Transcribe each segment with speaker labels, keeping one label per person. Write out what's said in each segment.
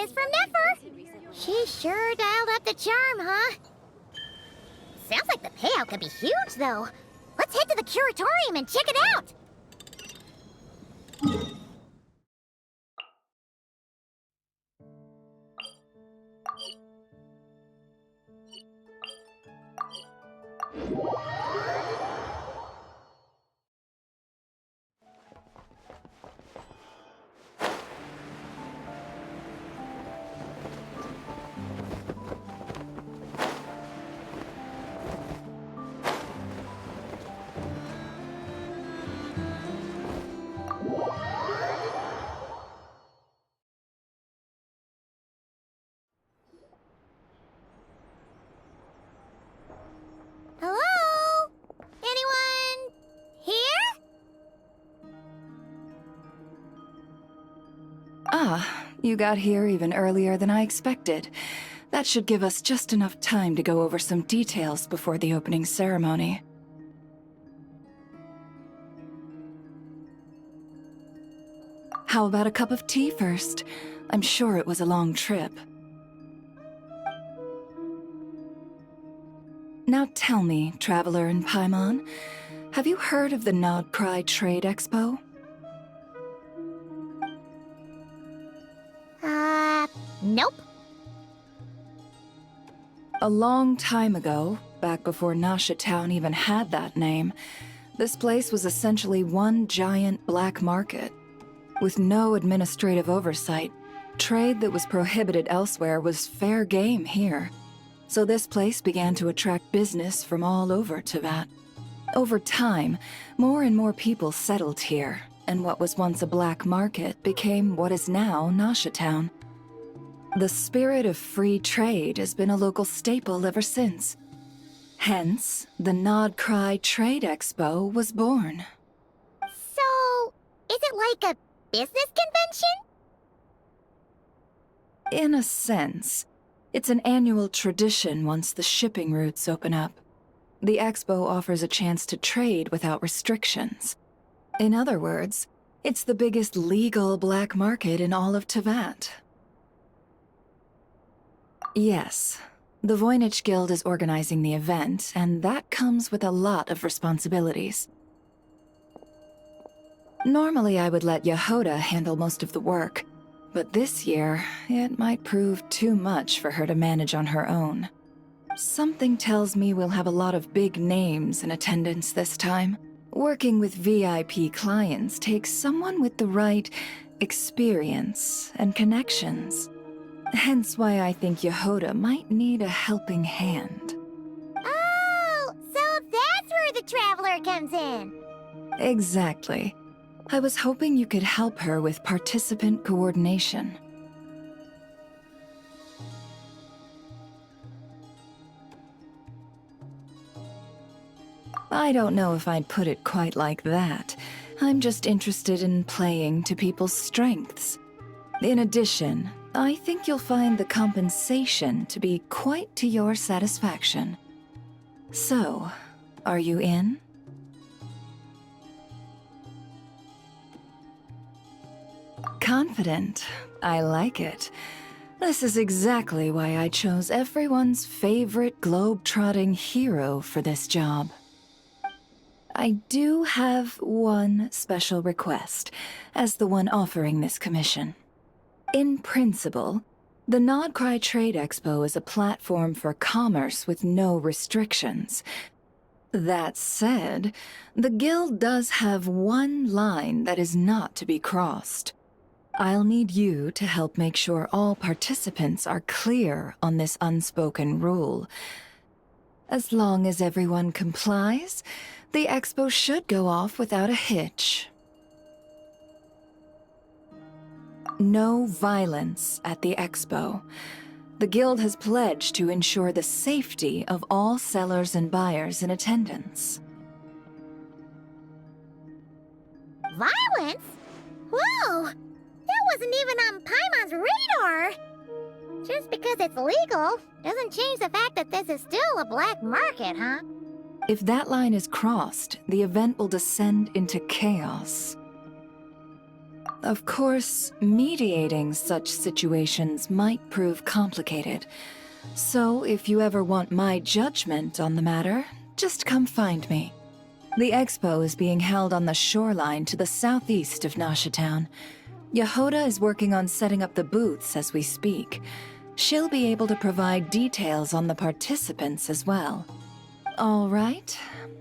Speaker 1: is from Nefer. She sure dialed up the charm, huh? Sounds like the payout could be huge, though. Let's head to the curatorium and check it out. Hello? Anyone here?
Speaker 2: Ah, you got here even earlier than I expected. That should give us just enough time to go over some details before the opening ceremony. How about a cup of tea first? I'm sure it was a long trip. Now tell me, Traveler in Paimon, have you heard of the Nodcry Trade Expo?
Speaker 1: Nope.
Speaker 2: A long time ago, back before Nasha Town even had that name, this place was essentially one giant black market. With no administrative oversight, trade that was prohibited elsewhere was fair game here. So this place began to attract business from all over Teyvat. Over time, more and more people settled here, and what was once a black market became what is now Nasha Town. The spirit of free trade has been a local staple ever since. Hence, the Nodcry Trade Expo was born.
Speaker 1: So, is it like a business convention?
Speaker 2: In a sense. It's an annual tradition once the shipping routes open up. The expo offers a chance to trade without restrictions. In other words, it's the biggest legal black market in all of Teyvat. Yes, the Voynich Guild is organizing the event, and that comes with a lot of responsibilities. Normally I would let Yehoda handle most of the work, but this year, it might prove too much for her to manage on her own. Something tells me we'll have a lot of big names in attendance this time. Working with VIP clients takes someone with the right experience and connections. Hence why I think Yehoda might need a helping hand.
Speaker 1: Oh, so that's where the Traveler comes in.
Speaker 2: Exactly. I was hoping you could help her with participant coordination. I don't know if I'd put it quite like that. I'm just interested in playing to people's strengths. In addition, I think you'll find the compensation to be quite to your satisfaction. So, are you in? Confident. I like it. This is exactly why I chose everyone's favorite globe-trotting hero for this job. I do have one special request, as the one offering this commission. In principle, the Nodcry Trade Expo is a platform for commerce with no restrictions. That said, the Guild does have one line that is not to be crossed. I'll need you to help make sure all participants are clear on this unspoken rule. As long as everyone complies, the expo should go off without a hitch. No violence at the expo. The Guild has pledged to ensure the safety of all sellers and buyers in attendance.
Speaker 1: Violence? Whoa! That wasn't even on Paimon's radar! Just because it's legal doesn't change the fact that this is still a black market, huh?
Speaker 2: If that line is crossed, the event will descend into chaos. Of course, mediating such situations might prove complicated. So if you ever want my judgment on the matter, just come find me. The expo is being held on the shoreline to the southeast of Nashatown. Yehoda is working on setting up the booths as we speak. She'll be able to provide details on the participants as well. All right,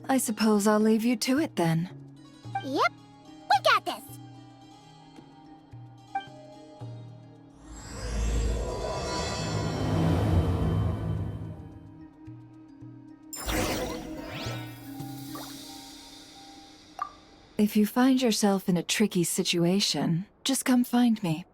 Speaker 2: I suppose I'll leave you to it then.
Speaker 1: Yep, we got this.
Speaker 2: If you find yourself in a tricky situation, just come find me.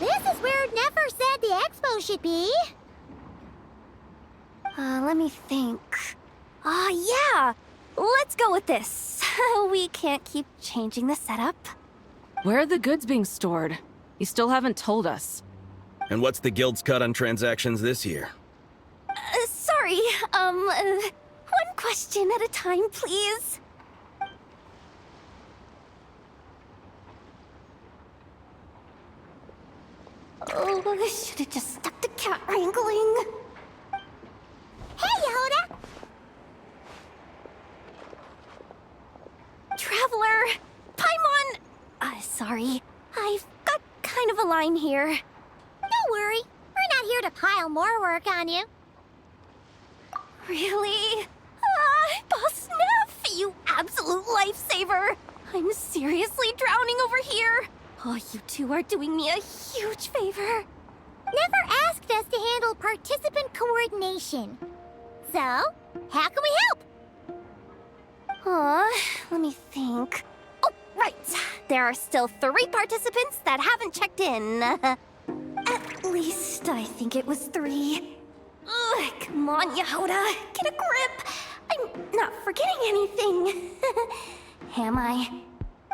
Speaker 1: This is where it never said the expo should be.
Speaker 3: Let me think. Yeah! Let's go with this. We can't keep changing the setup.
Speaker 4: Where are the goods being stored? You still haven't told us.
Speaker 5: And what's the guild's cut on transactions this year?
Speaker 3: Sorry, one question at a time, please. Oh, I should have just stuck to cat wrangling.
Speaker 1: Hey, Yehoda!
Speaker 3: Traveler! Paimon! Sorry. I've got kind of a line here.
Speaker 1: Don't worry, we're not here to pile more work on you.
Speaker 3: Really? Boss Neff, you absolute lifesaver! I'm seriously drowning over here. Oh, you two are doing me a huge favor.
Speaker 1: Never asked us to handle participant coordination. So, how can we help?
Speaker 3: Let me think. Oh, right. There are still 3 participants that haven't checked in. At least I think it was 3. Ugh, come on, Yehoda. Get a grip. I'm not forgetting anything. Am I?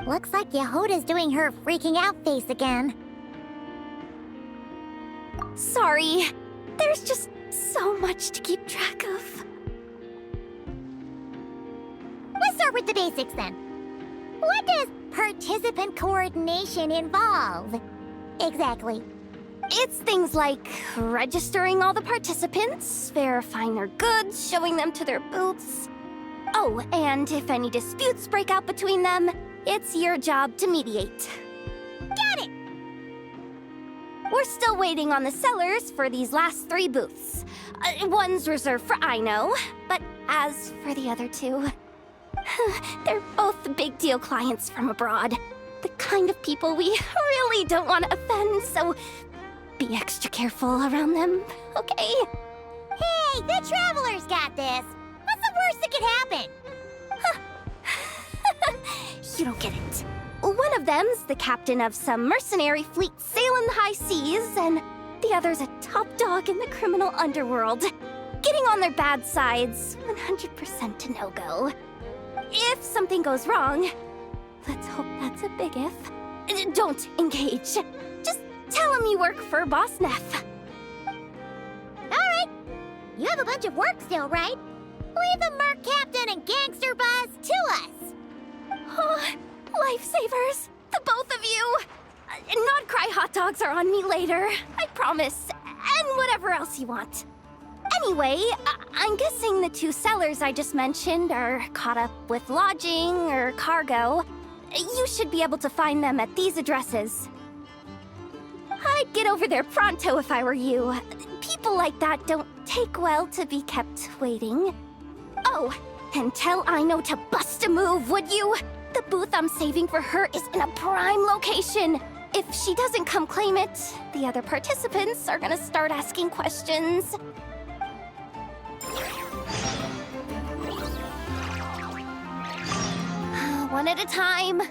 Speaker 1: Looks like Yehoda's doing her freaking out face again.
Speaker 3: Sorry. There's just so much to keep track of.
Speaker 1: Let's start with the basics then. What does participant coordination involve? Exactly.
Speaker 3: It's things like registering all the participants, verifying their goods, showing them to their booths. Oh, and if any disputes break out between them, it's your job to mediate.
Speaker 1: Got it!
Speaker 3: We're still waiting on the sellers for these last 3 booths. One's reserved for Aino, but as for the other 2, they're both big deal clients from abroad. The kind of people we really don't want to offend, so be extra careful around them, okay?
Speaker 1: Hey, the Traveler's got this. What's the worst that could happen?
Speaker 3: You don't get it. One of them's the captain of some mercenary fleet sailing the high seas, and the other's a top dog in the criminal underworld. Getting on their bad sides, 100% a no-go. If something goes wrong, let's hope that's a big if, don't engage. Just tell him you work for Boss Neff.
Speaker 1: Alright. You have a bunch of work still, right? Leave the merc captain and gangster buzz to us.
Speaker 3: Oh, lifesavers, the both of you. Not cry hot dogs are on me later, I promise. And whatever else you want. Anyway, I'm guessing the two sellers I just mentioned are caught up with lodging or cargo. You should be able to find them at these addresses. I'd get over there pronto if I were you. People like that don't take well to be kept waiting. Oh, and tell Aino to bust a move, would you? The booth I'm saving for her is in a prime location. If she doesn't come claim it, the other participants are gonna start asking questions. One at a time.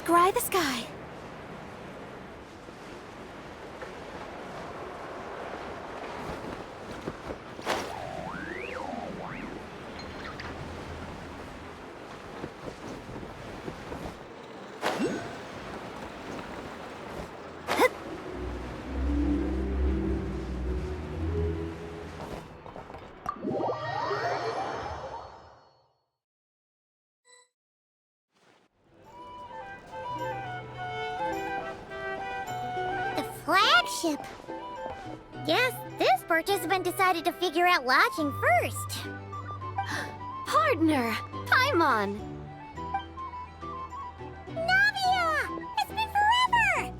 Speaker 1: Scry the sky. flagship. Guess this participant decided to figure out lodging first.
Speaker 3: Partner, Paimon.
Speaker 1: Navia! It's been forever!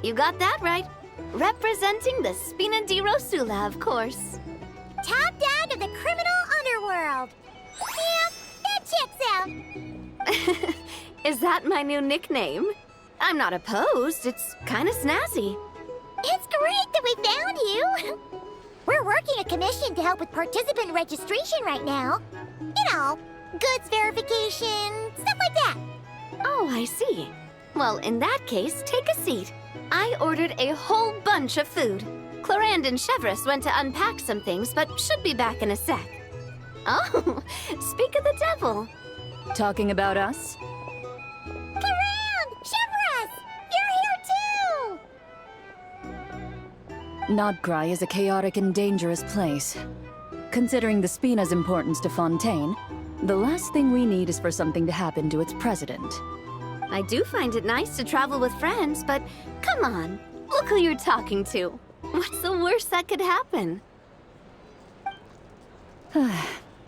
Speaker 3: You got that right. Representing the Spina di Rosula, of course.
Speaker 1: Top down to the criminal underworld. Yeah, that checks out.
Speaker 3: Is that my new nickname? I'm not opposed. It's kind of snazzy.
Speaker 1: It's great that we found you. We're working a commission to help with participant registration right now. You know, goods verification, stuff like that.
Speaker 3: Oh, I see. Well, in that case, take a seat. I ordered a whole bunch of food. Clorand and Chevreuse went to unpack some things, but should be back in a sec. Oh, speak of the devil.
Speaker 2: Talking about us?
Speaker 1: Clorand! Chevreuse! You're here too!
Speaker 2: Nodcry is a chaotic and dangerous place. Considering the Spina's importance to Fontaine, the last thing we need is for something to happen to its president.
Speaker 3: I do find it nice to travel with friends, but come on, look who you're talking to. What's the worst that could happen?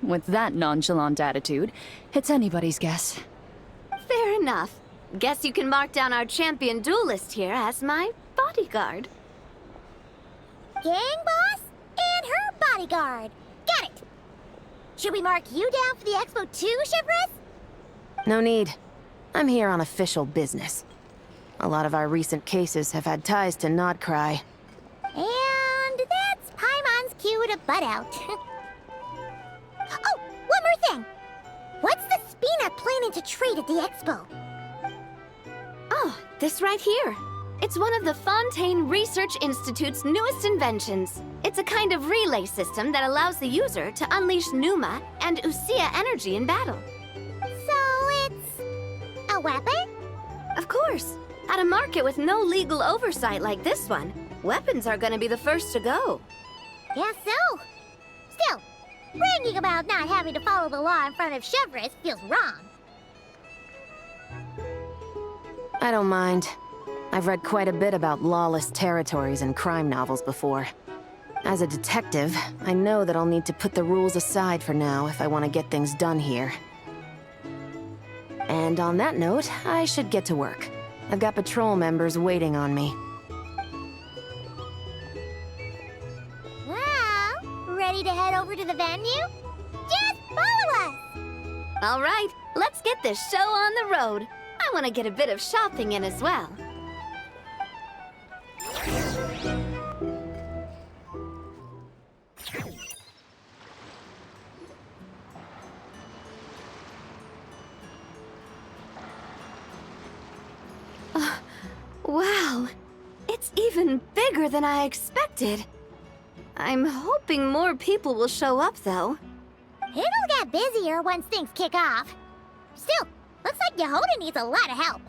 Speaker 2: With that nonchalant attitude, it's anybody's guess.
Speaker 3: Fair enough. Guess you can mark down our champion duelist here as my bodyguard.
Speaker 1: Gang boss and her bodyguard. Got it. Should we mark you down for the expo too, Chevreuse?
Speaker 6: No need. I'm here on official business. A lot of our recent cases have had ties to Nodcry.
Speaker 1: And that's Paimon's cue to butt out. Oh, one more thing. What's the Spina planning to trade at the expo?
Speaker 3: Oh, this right here. It's one of the Fontaine Research Institute's newest inventions. It's a kind of relay system that allows the user to unleash Numa and Usia energy in battle.
Speaker 1: So it's a weapon?
Speaker 3: Of course. At a market with no legal oversight like this one, weapons are gonna be the first to go.
Speaker 1: Guess so. Still, bragging about not having to follow the law in front of Chevreuse feels wrong.
Speaker 6: I don't mind. I've read quite a bit about lawless territories and crime novels before. As a detective, I know that I'll need to put the rules aside for now if I want to get things done here. And on that note, I should get to work. I've got patrol members waiting on me.
Speaker 1: Well, ready to head over to the venue? Just follow us!
Speaker 3: All right, let's get this show on the road. I want to get a bit of shopping in as well. Wow, it's even bigger than I expected. I'm hoping more people will show up, though.
Speaker 1: It'll get busier once things kick off. Still, looks like Yehoda needs a lot of help.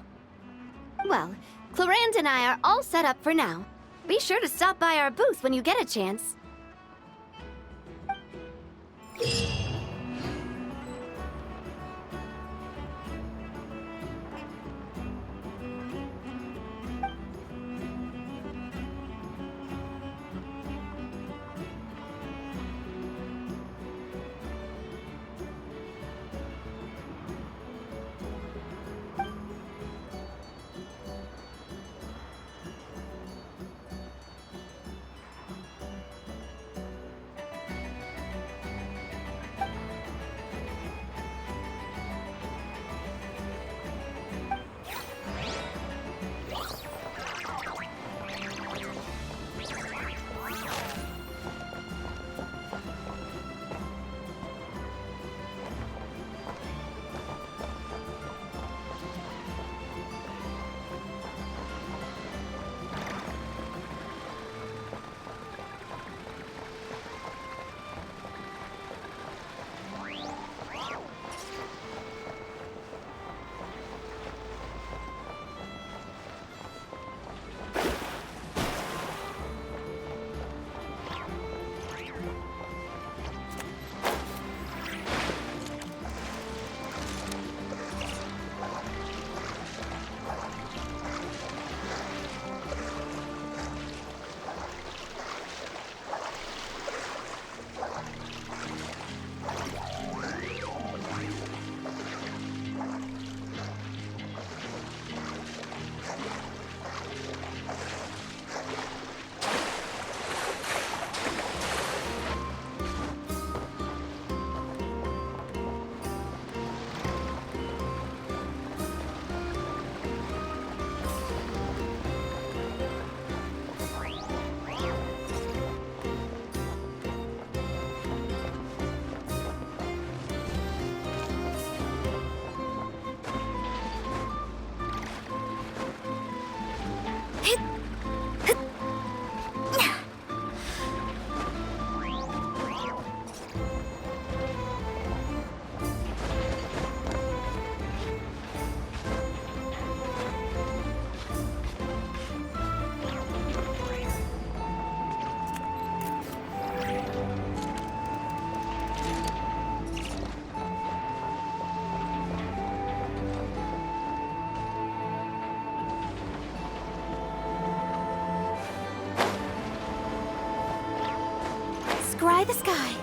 Speaker 3: Well, Clorand and I are all set up for now. Be sure to stop by our booth when you get a chance. Scry the sky.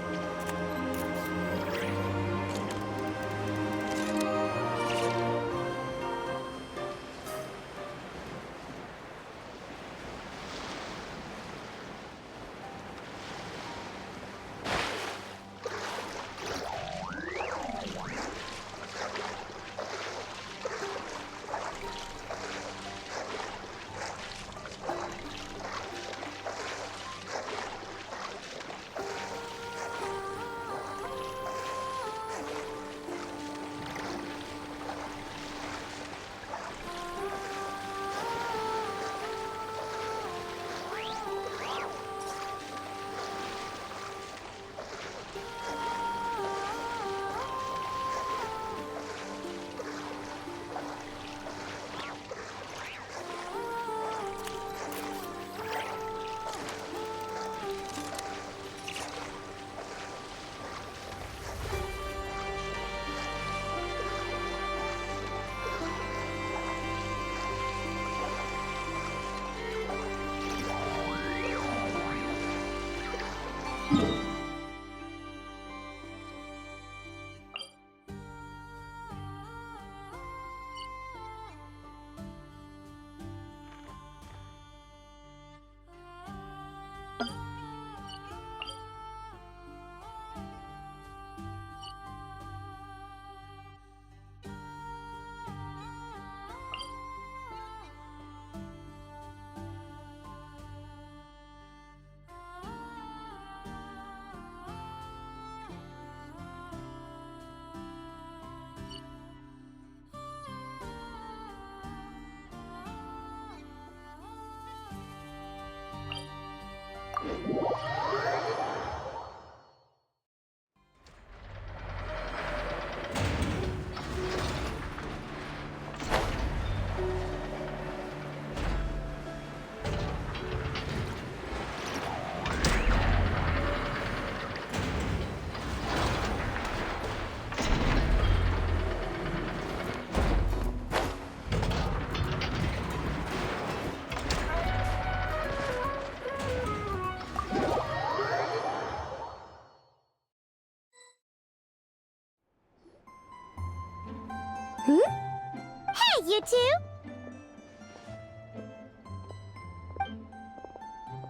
Speaker 1: Hey, you two!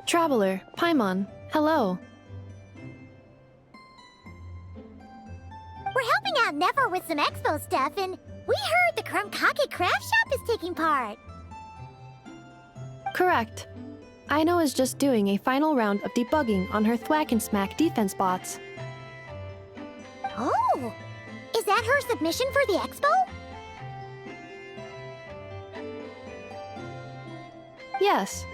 Speaker 7: Traveler, Paimon, hello.
Speaker 1: We're helping out Never with some expo stuff, and we heard the Krumkake craft shop is taking part.
Speaker 7: Correct. Aino is just doing a final round of debugging on her Thwack and Smack defense bots.
Speaker 1: Oh! Is that her submission for the expo?
Speaker 7: Yes.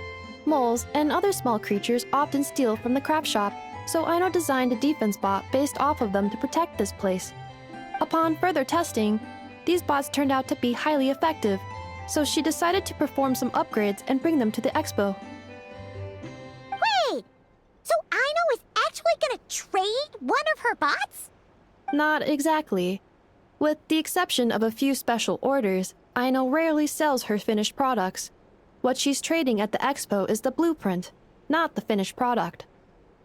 Speaker 7: Moles and other small creatures often steal from the craft shop, so Aino designed a defense bot based off of them to protect this place. Upon further testing, these bots turned out to be highly effective, so she decided to perform some upgrades and bring them to the expo.
Speaker 1: Wait! So Aino is actually gonna trade one of her bots?
Speaker 7: Not exactly. With the exception of a few special orders, Aino rarely sells her finished products. What she's trading at the expo is the blueprint, not the finished product.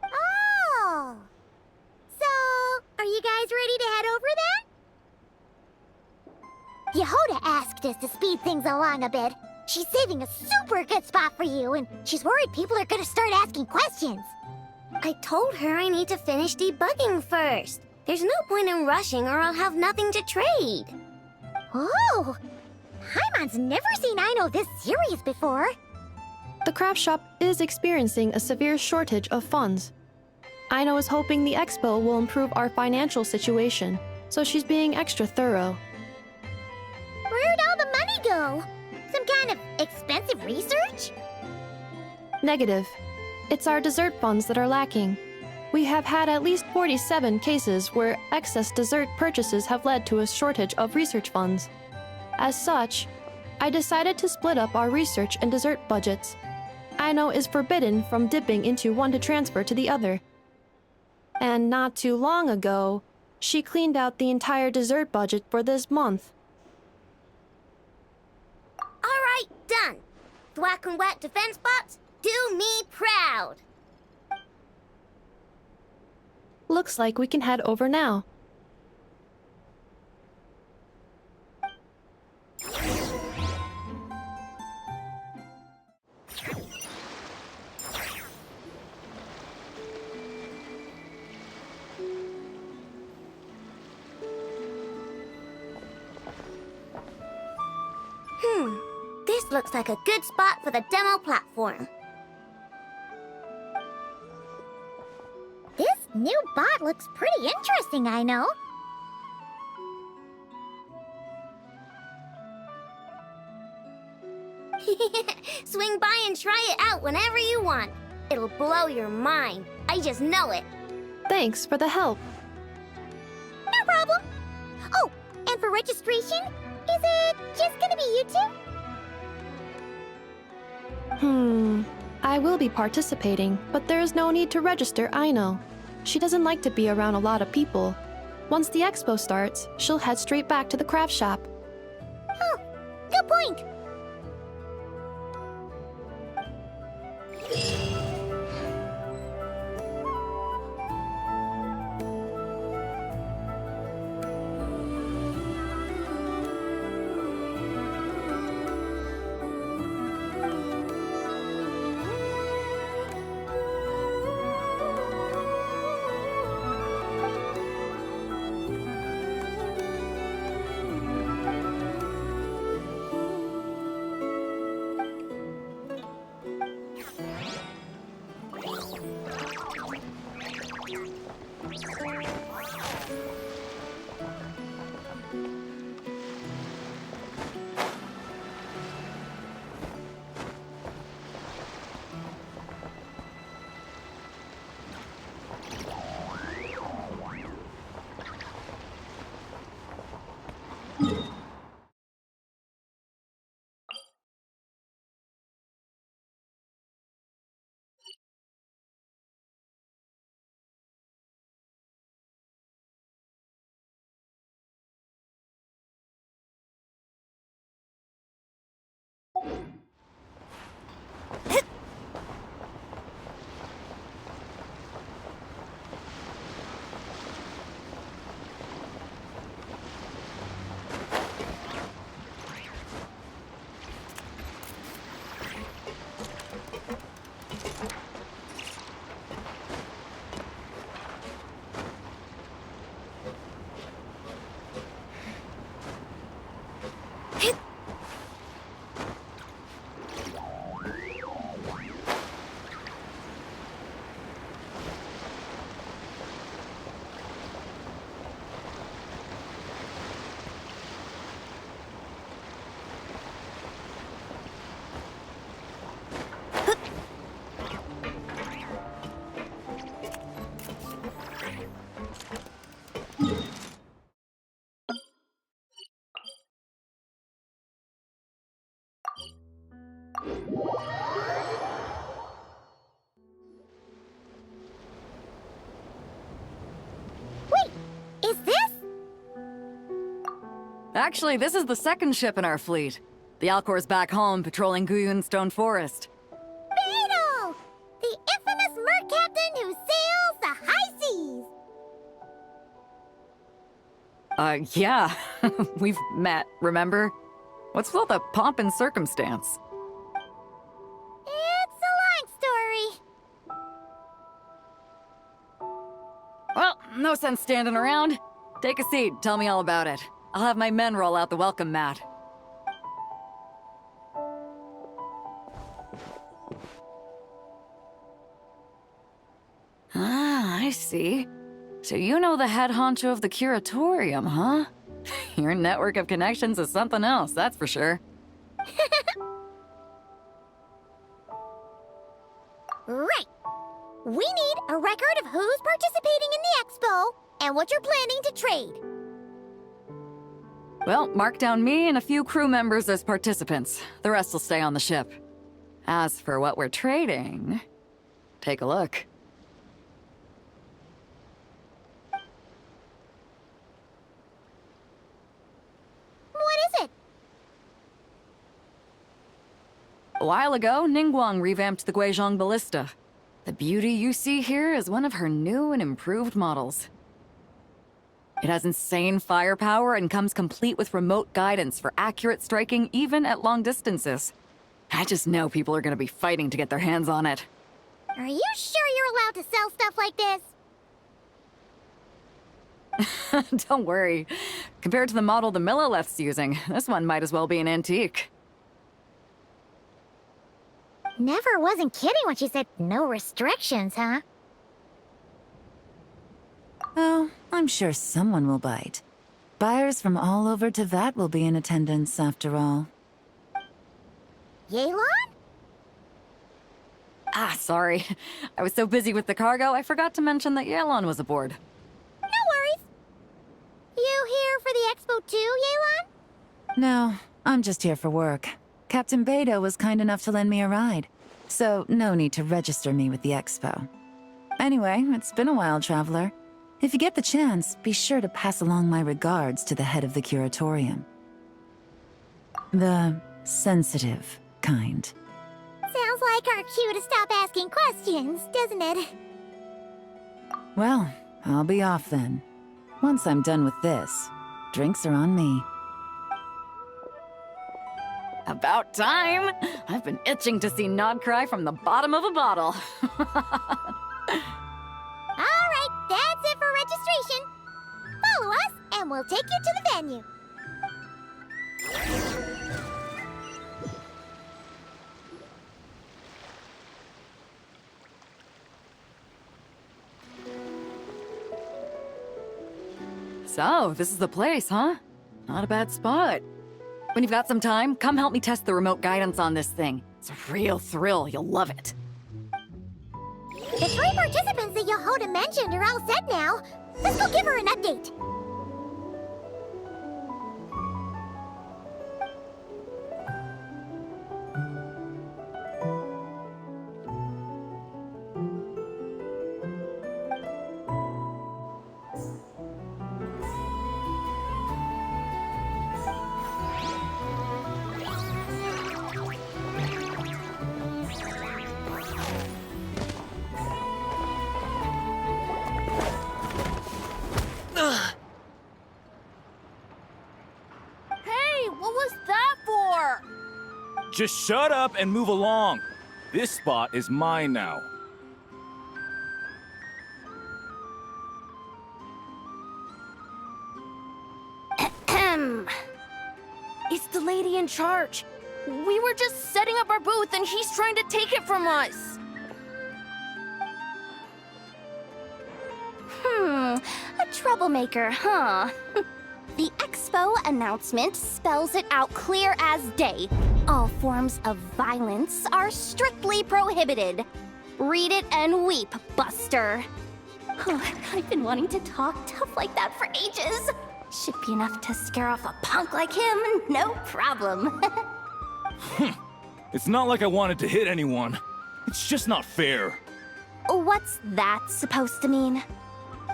Speaker 1: Oh! So, are you guys ready to head over then? Yehoda asked us to speed things along a bit. She's saving a super good spot for you, and she's worried people are gonna start asking questions.
Speaker 3: I told her I need to finish debugging first. There's no point in rushing or I'll have nothing to trade.
Speaker 1: Oh! Paimon's never seen Aino this serious before.
Speaker 7: The craft shop is experiencing a severe shortage of funds. Aino is hoping the expo will improve our financial situation, so she's being extra thorough.
Speaker 1: Where'd all the money go? Some kind of expensive research? research?
Speaker 7: Negative. It's our dessert funds that are lacking. We have had at least 47 cases where excess dessert purchases have led to a shortage of research funds. As such, I decided to split up our research and dessert budgets. Aino is forbidden from dipping into one to transfer to the other. And not too long ago, she cleaned out the entire dessert budget for this month.
Speaker 3: Alright, done. Thwack and whack defense bots, do me proud.
Speaker 7: Looks like we can head over now.
Speaker 3: This looks like a good spot for the demo platform.
Speaker 1: This new bot looks pretty interesting, I know.
Speaker 3: Swing by and try it out whenever you want. It'll blow your mind. I just know it.
Speaker 7: Thanks for the help.
Speaker 1: No problem. Oh, and for registration, is it just gonna be you two?
Speaker 7: I will be participating, but there is no need to register, Aino. She doesn't like to be around a lot of people. Once the expo starts, she'll head straight back to the craft shop.
Speaker 1: Oh, good point. Is this?
Speaker 8: Actually, this is the second ship in our fleet. The Alcor's back home patrolling Guyun Stone Forest.
Speaker 1: Beetle! The infamous mer captain who sails the high seas!
Speaker 8: Yeah. We've met, remember? What's with all the pomp and circumstance?
Speaker 1: It's a long story.
Speaker 8: Well, no sense standing around. Take a seat, tell me all about it. I'll have my men roll out the welcome mat. Ah, I see. So you know the head honcho of the curatorium, huh? Your network of connections is something else, that's for sure.
Speaker 1: Right. We need a record of who's participating in the expo and what you're planning to trade.
Speaker 8: Well, mark down me and a few crew members as participants. The rest will stay on the ship. As for what we're trading, take a look.
Speaker 1: What is it?
Speaker 8: A while ago, Ningguang revamped the Guizhong Ballista. The beauty you see here is one of her new and improved models. It has insane firepower and comes complete with remote guidance for accurate striking even at long distances. I just know people are gonna be fighting to get their hands on it.
Speaker 1: Are you sure you're allowed to sell stuff like this?
Speaker 8: Don't worry. Compared to the model the Millileth's using, this one might as well be an antique.
Speaker 1: Never wasn't kidding when she said no restrictions, huh?
Speaker 9: Oh, I'm sure someone will bite. Buyers from all over Teyvat will be in attendance after all.
Speaker 1: Yelan?
Speaker 8: Ah, sorry. I was so busy with the cargo, I forgot to mention that Yelan was aboard.
Speaker 1: No worries. You here for the expo too, Yelan?
Speaker 9: No, I'm just here for work. Captain Beidou was kind enough to lend me a ride, so no need to register me with the expo. Anyway, it's been a while, Traveler. If you get the chance, be sure to pass along my regards to the head of the curatorium. The sensitive kind.
Speaker 1: Sounds like our cue to stop asking questions, doesn't it?
Speaker 9: Well, I'll be off then. Once I'm done with this, drinks are on me.
Speaker 8: About time! I've been itching to see Nod cry from the bottom of a bottle.
Speaker 1: Alright, that's it for registration. Follow us, and we'll take you to the venue.
Speaker 8: So, this is the place, huh? Not a bad spot. When you've got some time, come help me test the remote guidance on this thing. It's a real thrill, you'll love it.
Speaker 1: The 3 participants that Yehoda mentioned are all set now. Let's go give her an update.
Speaker 10: Just shut up and move along. This spot is mine now.
Speaker 7: It's the lady in charge. We were just setting up our booth and he's trying to take it from us.
Speaker 3: A troublemaker, huh? The expo announcement spells it out clear as day. All forms of violence are strictly prohibited. Read it and weep, Buster. I've been wanting to talk tough like that for ages. Should be enough to scare off a punk like him, no problem.
Speaker 10: It's not like I wanted to hit anyone. It's just not fair.
Speaker 3: What's that supposed to mean?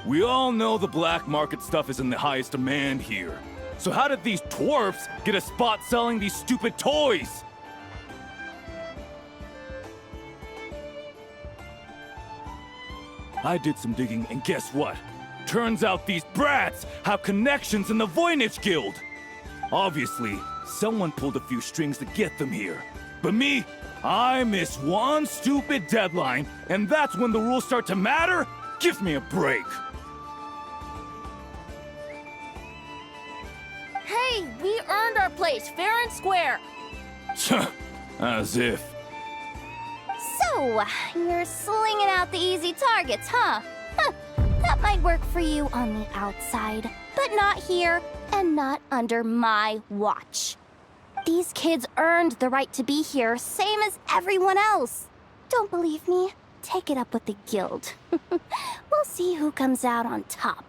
Speaker 10: We all know the black market stuff is in the highest demand here. So how did these dwarfs get a spot selling these stupid toys? I did some digging, and guess what? Turns out these brats have connections in the Voynich Guild. Obviously, someone pulled a few strings to get them here. But me, I miss one stupid deadline, and that's when the rules start to matter? Give me a break.
Speaker 7: Hey, we earned our place, fair and square.
Speaker 10: As if.
Speaker 3: So, you're slinging out the easy targets, huh? That might work for you on the outside, but not here and not under my watch. These kids earned the right to be here, same as everyone else. Don't believe me? Take it up with the guild. We'll see who comes out on top.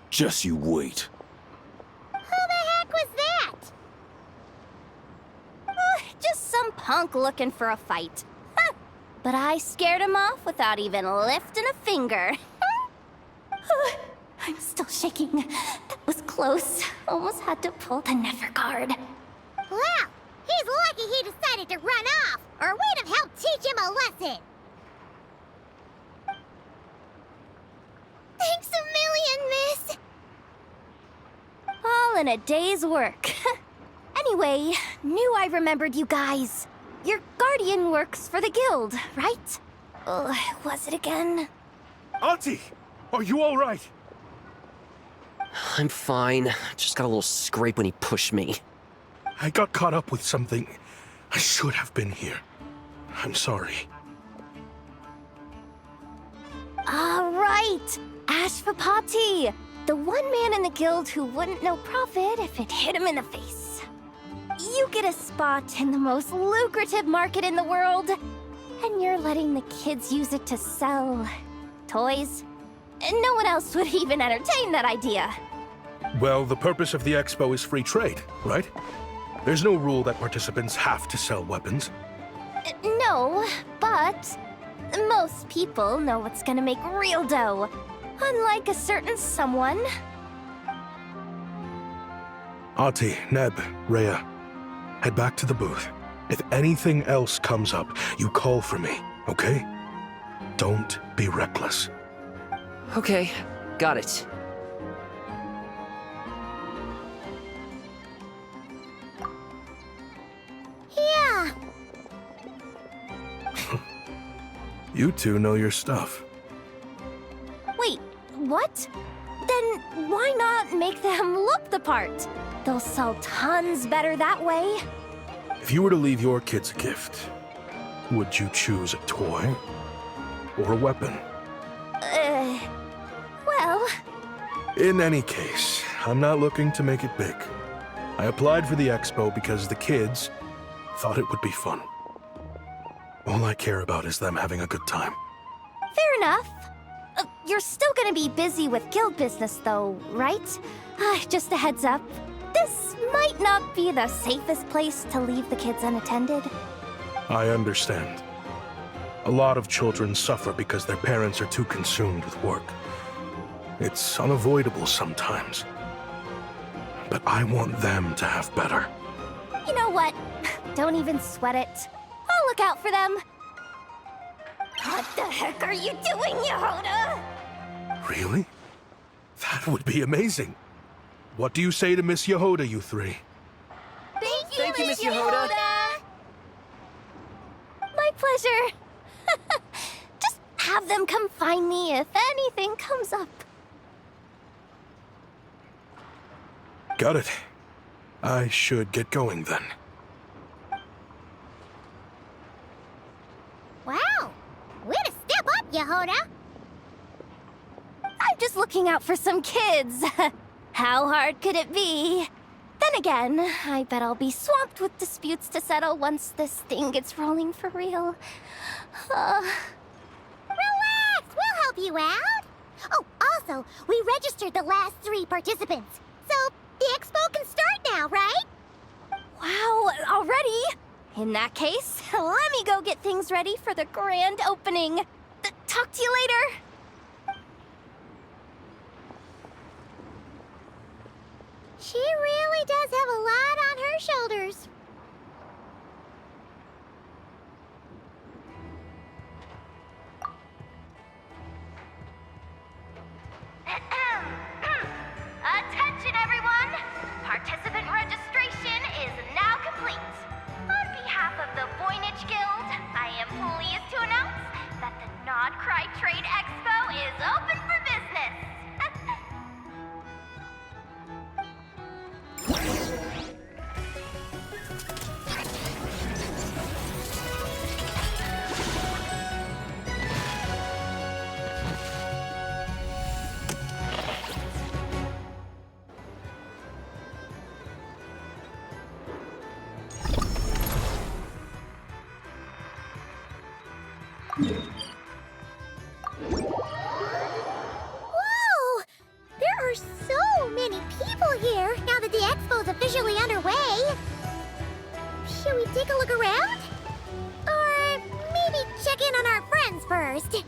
Speaker 10: Just you wait.
Speaker 1: Who the heck was that?
Speaker 3: Just some punk looking for a fight. But I scared him off without even lifting a finger. I'm still shaking. That was close. Almost had to pull the Never guard.
Speaker 1: Well, he's lucky he decided to run off, or we'd have helped teach him a lesson. Thanks a million, miss.
Speaker 3: All in a day's work. Anyway, knew I remembered you guys. Your guardian works for the guild, right? Was it again?
Speaker 11: Auntie! Are you alright?
Speaker 12: I'm fine. Just got a little scrape when he pushed me.
Speaker 11: I got caught up with something. I should have been here. I'm sorry.
Speaker 3: Right! Ashvapati! The one man in the guild who wouldn't know profit if it hit him in the face. You get a spot in the most lucrative market in the world, and you're letting the kids use it to sell toys. And no one else would even entertain that idea.
Speaker 11: Well, the purpose of the expo is free trade, right? There's no rule that participants have to sell weapons.
Speaker 3: No, but most people know what's gonna make real dough. Unlike a certain someone.
Speaker 11: Auntie, Neb, Rhea, head back to the booth. If anything else comes up, you call for me, okay? Don't be reckless.
Speaker 12: Okay, got it.
Speaker 1: Yeah.
Speaker 11: You two know your stuff.
Speaker 3: Wait, what? Then why not make them look the part? They'll sell tons better that way.
Speaker 11: If you were to leave your kids a gift, would you choose a toy or a weapon?
Speaker 3: Well...
Speaker 11: In any case, I'm not looking to make it big. I applied for the expo because the kids thought it would be fun. All I care about is them having a good time.
Speaker 3: Fair enough. You're still gonna be busy with guild business though, right? Just a heads up. This might not be the safest place to leave the kids unattended.
Speaker 11: I understand. A lot of children suffer because their parents are too consumed with work. It's unavoidable sometimes. But I want them to have better.
Speaker 3: You know what? Don't even sweat it. I'll look out for them. What the heck are you doing, Yehoda?
Speaker 11: Really? That would be amazing. What do you say to Miss Yehoda, you three?
Speaker 3: Thank you, Miss Yehoda. My pleasure. Just have them come find me if anything comes up.
Speaker 11: Got it. I should get going then.
Speaker 1: Wow. Way to step up, Yehoda.
Speaker 3: I'm just looking out for some kids. How hard could it be? Then again, I bet I'll be swamped with disputes to settle once this thing gets rolling for real.
Speaker 1: Relax, we'll help you out. Oh, also, we registered the last 3 participants. So, the expo can start now, right?
Speaker 3: Wow, already? In that case, let me go get things ready for the grand opening. Talk to you later.
Speaker 1: She really does have a lot on her shoulders.
Speaker 3: Attention, everyone! Participant registration is now complete. On behalf of the Voynich Guild, I am pleased to announce that the Nod Cry Trade Expo is open for business.
Speaker 1: officially underway. Should we take a look around? Or maybe check in on our friends first?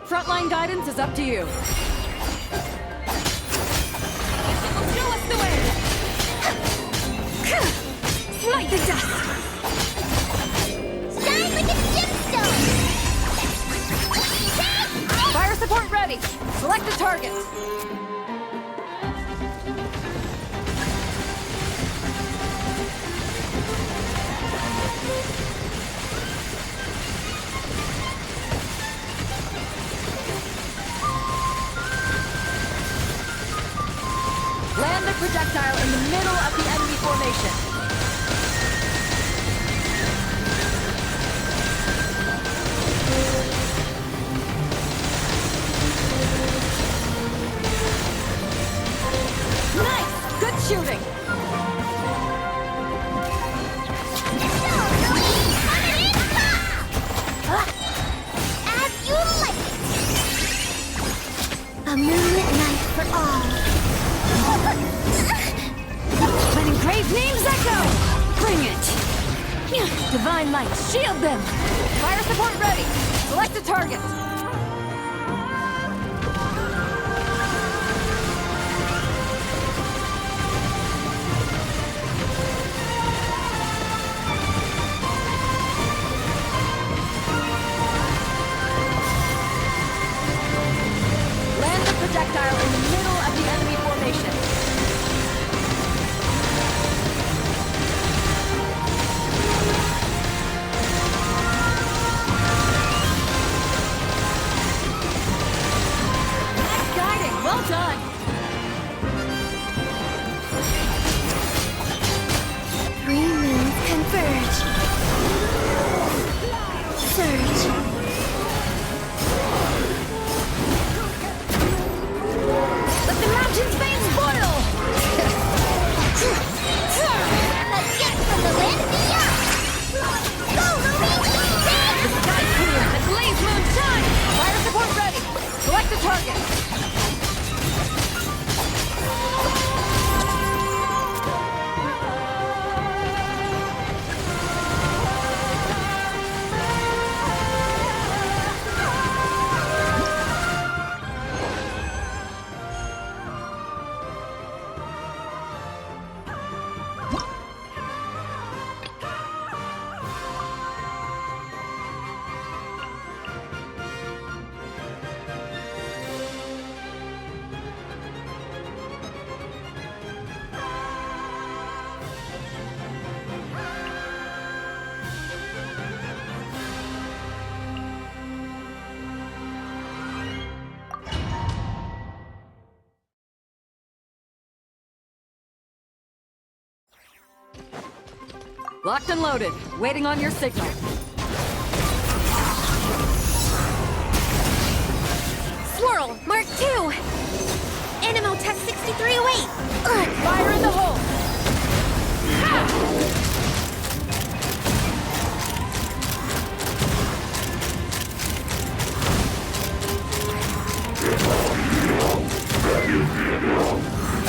Speaker 8: Frontline guidance is up to you. Show us the way!
Speaker 3: Smite the dust!
Speaker 1: Shine like a gemstone!
Speaker 8: Fire support ready! Select a target! Land the projectile in the middle of the enemy formation. Nice! Good shooting!
Speaker 1: As you like it! A moonlit night for all.
Speaker 8: When engraved names echo! Bring it! Divine light, shield them! Fire support ready! Select a target! Land the projectile in the middle of the enemy formation. Nice guiding, well done!
Speaker 1: Three moons converge. Surge.
Speaker 8: Let the mountain's veins boil!
Speaker 1: A gift from the land beyond! Go, Ruby!
Speaker 8: The sky clear and blaze moon shine! Fire support ready! Select a target! Locked and loaded, waiting on your signal.
Speaker 3: Swirl, Mark II! Animo Test 6308!
Speaker 8: Fire in the hole!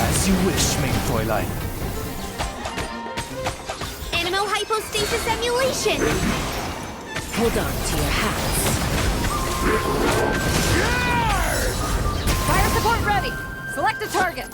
Speaker 13: As you wish, mein Fräulein.
Speaker 3: Animo Hypostasis Emulation!
Speaker 6: Hold on to your hats.
Speaker 8: Fire support ready! Select a target!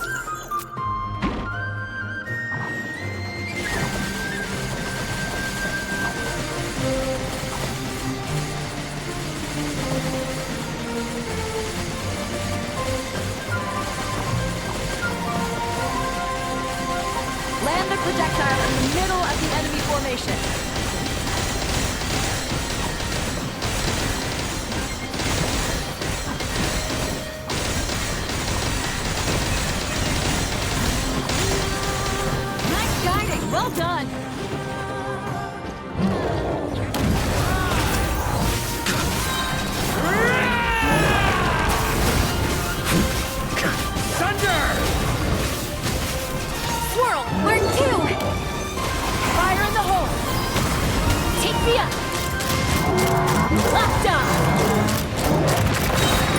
Speaker 8: Lockdown!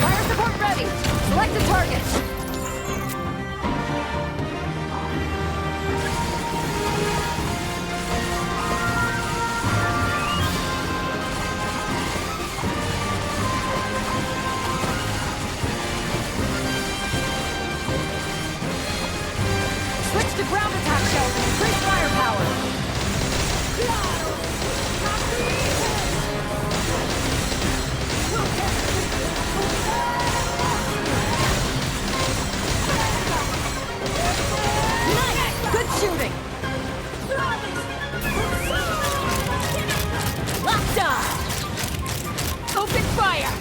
Speaker 8: Fire support ready! Select a target! Switch to ground attack shells and increase firepower! Nice! Good shooting! Lockdown! Open fire!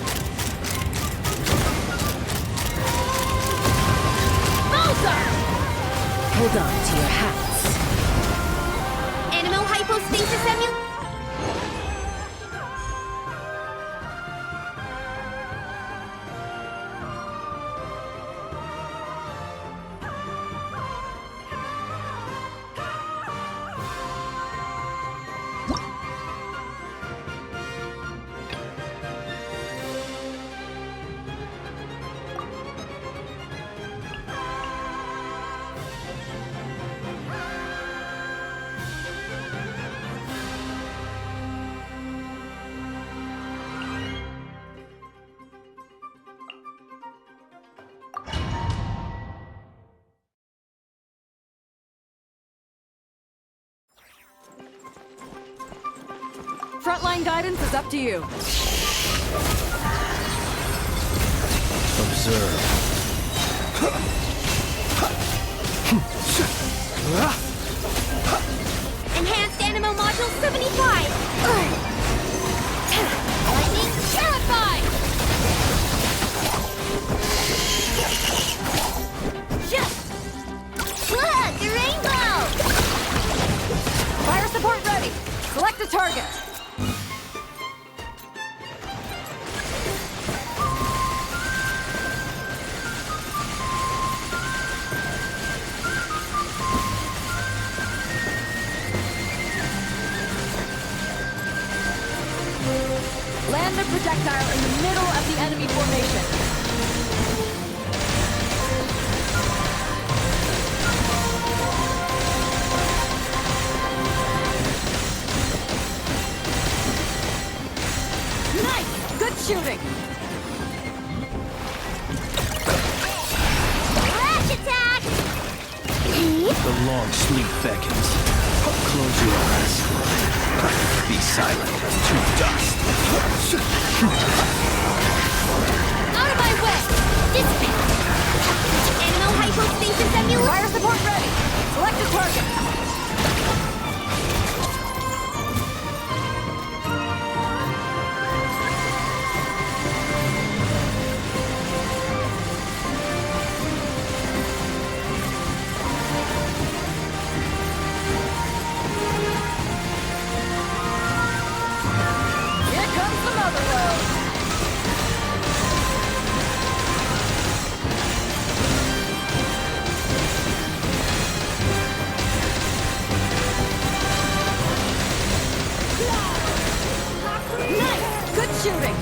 Speaker 8: Bullseye!
Speaker 6: Hold on to your hats.
Speaker 3: Animal hyposphincter emu?
Speaker 8: Frontline guidance is up to you.
Speaker 13: Observe.
Speaker 3: Enhanced Animo Module 75! Lightning Terrified! Look, the rainbow!
Speaker 8: Fire support ready! Select a target! Land the projectile in the middle of the enemy formation. Nice! Good shooting!
Speaker 3: Rush attack!
Speaker 13: The long sleep beckons. Close your eyes. Be silent. To dust.
Speaker 3: Out of my way! Dissipate! Animal hyposphincter emu?
Speaker 8: Fire support ready! Select a target! Here comes the mother load! Nice! Good shooting!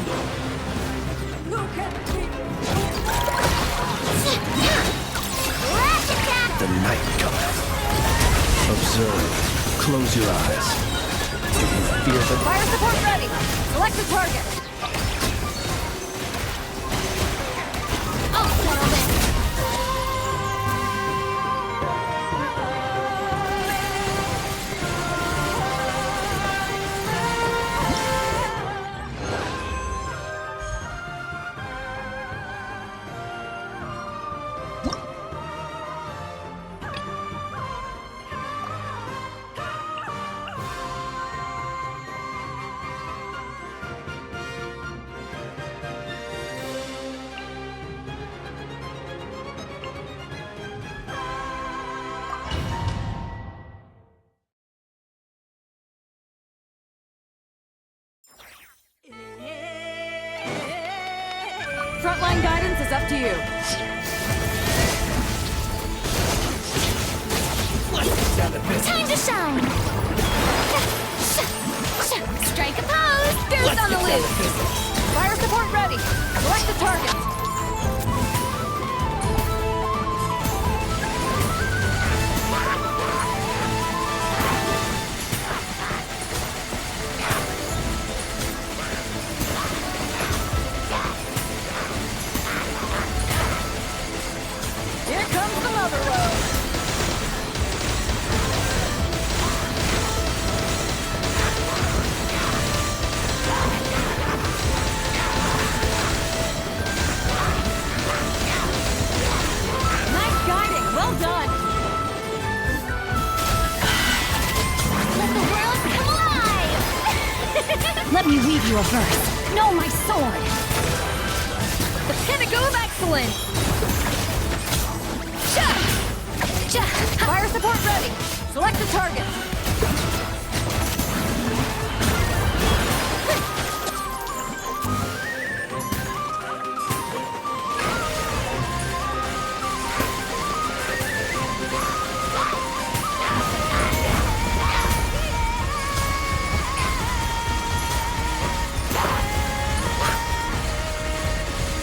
Speaker 3: Rush attack!
Speaker 13: The night cometh. Observe. Close your eyes. Do you fear the...
Speaker 8: Fire support ready! Select a target!
Speaker 3: I'll settle this!
Speaker 8: Frontline guidance is up to you.
Speaker 3: Time to shine! Strike a pose! Goose on the
Speaker 8: blue. Fire support ready. Select the target. Here comes the mother load. Nice guiding. Well done.
Speaker 3: Let the world come alive!
Speaker 8: Let me weave you a verse. No, my sword. The pinnacle of excellence. Fire support ready. Select the target.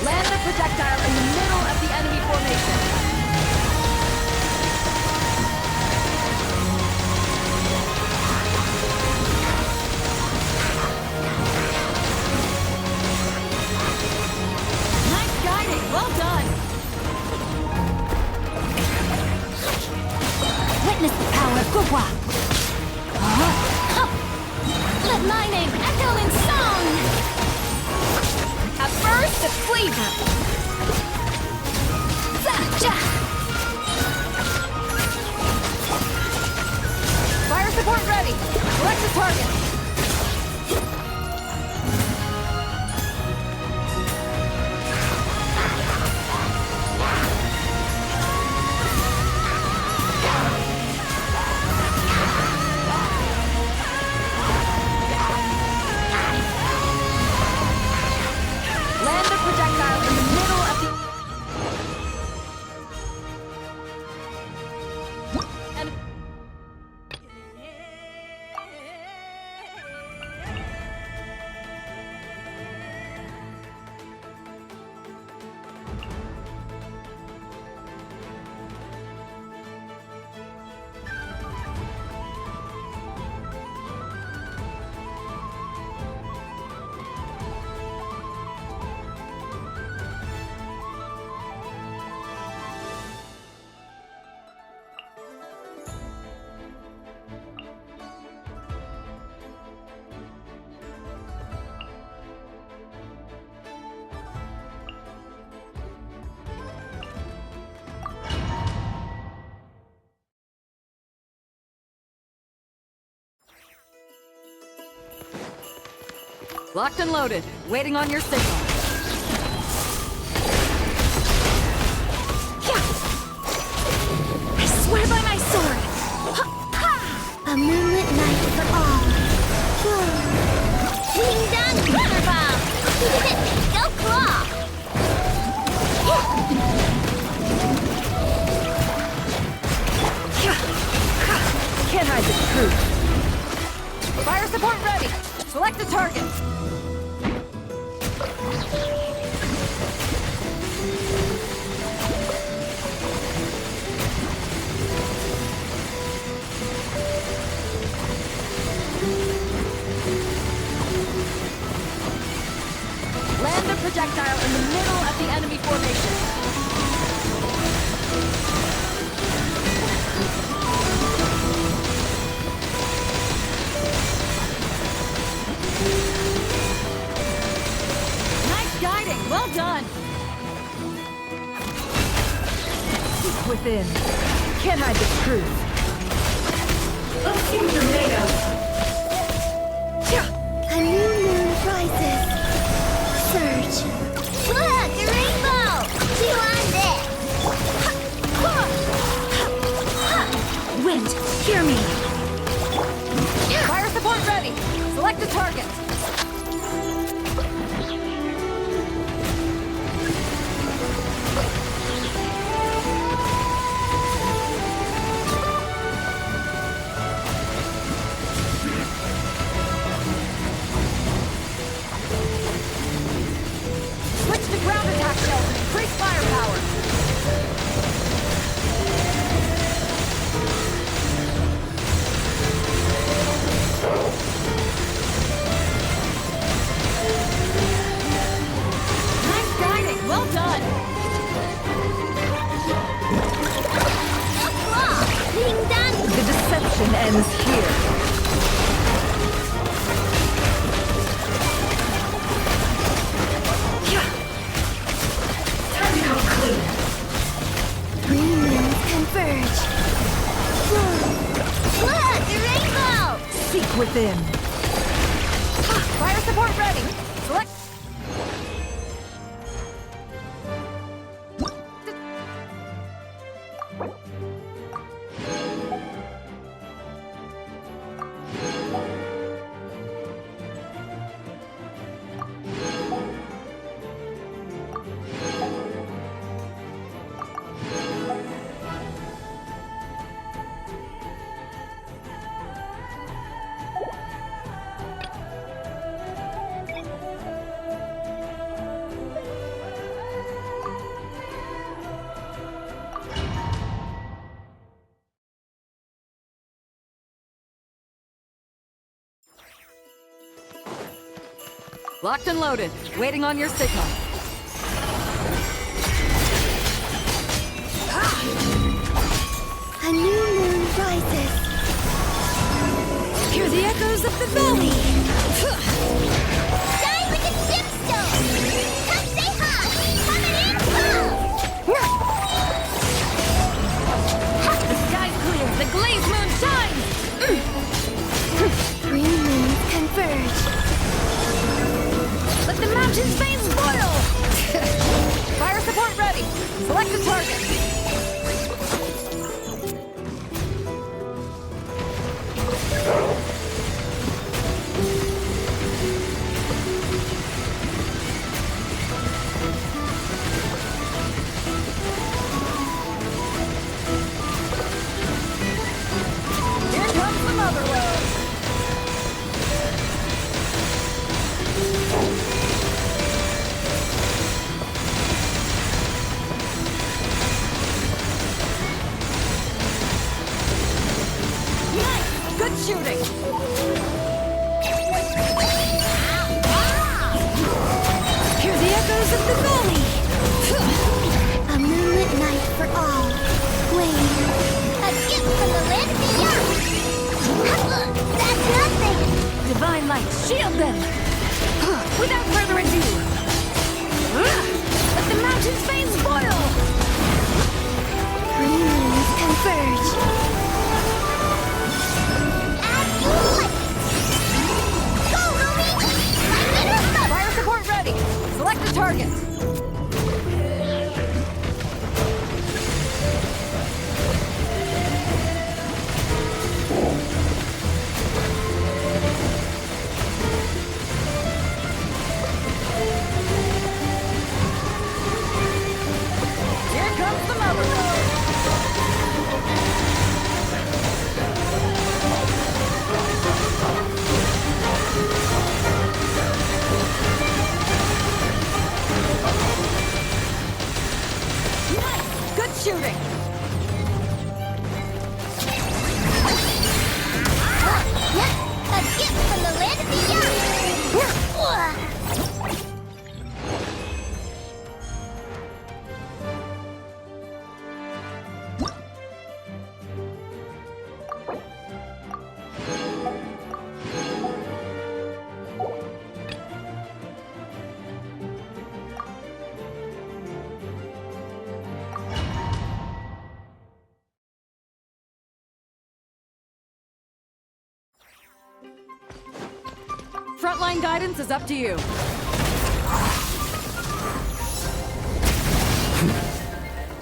Speaker 8: Land the projectile in the middle of the enemy formation. Nice guiding. Well done. Witness the power of Gugwa.
Speaker 3: Let my name echo in song!
Speaker 8: At first, the flavor. Fire support ready. Select the target. Land the projectile in the middle of the... And... Locked and loaded, waiting on your signal.
Speaker 3: I swear by my sword! A moonlit night for all. Ding dong, rubber bomb! Go claw!
Speaker 8: Can't hide the truth. Fire support ready. Select the target. Land the projectile in the middle of the enemy formation. Nice guiding. Well done. Deep within. Can't hide the truth. Let's see what you're made of.
Speaker 3: A new moon rises. Surge. Look, a rainbow! Chew on this!
Speaker 8: Wind, hear me. Fire support ready. Select the target. ends here.
Speaker 3: Time to come clean. Green moons converge. Look, a rainbow!
Speaker 8: Seek within. Fire support ready. Select. Locked and loaded. Waiting on your signal.
Speaker 3: A new moon rises. Hear the echoes of the valley. Shine like a gemstone. Come say hi. Coming in
Speaker 8: The sky's clear. The glazed moon shines.
Speaker 3: Green moons converge.
Speaker 8: Let the mountain's veins boil. Fire support ready. Select a target. Here comes the mother lode. Nice! Good shooting!
Speaker 3: Hear the echoes of the valley. A moonlit night for all. Wait. A gift from the land beyond. That's nothing.
Speaker 8: Divine light, shield them! Without further ado, let the mountain's veins boil!
Speaker 3: Green moons converge. Go, Ruby!
Speaker 8: Fire support ready! Select a target! Here comes the mother lode! Nice! Good shooting!
Speaker 3: A gift from the land beyond.
Speaker 8: Frontline guidance is up to you.